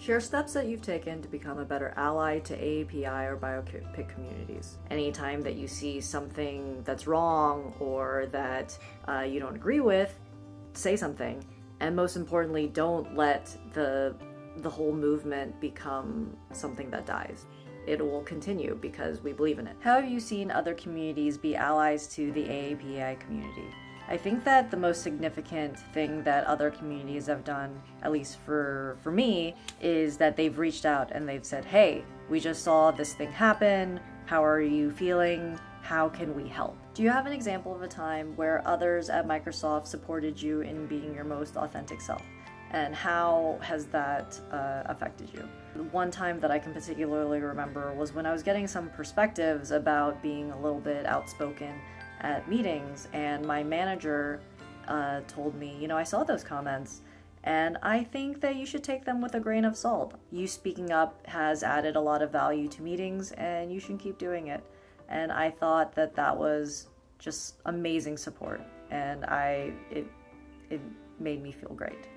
Share steps that you've taken to become a better ally to AAPI or biopic communities. Anytime that you see something that's wrong or that you don't agree with, say something. And most importantly, don't let the whole movement become something that dies. It will continue because we believe in it. How have you seen other communities be allies to the AAPI community? I think that the most significant thing that other communities have done, at least for me, is that they've reached out and they've said, hey, we just saw this thing happen. How are you feeling? How can we help? Do you have an example of a time where others at Microsoft supported you in being your most authentic self? And how has that affected you? One time that I can particularly remember was when I was getting some perspectives about being a little bit outspoken at meetings, and my manager told me, I saw those comments, and I think that you should take them with a grain of salt. You speaking up has added a lot of value to meetings, and you should keep doing it. And I thought that that was just amazing support, and it made me feel great.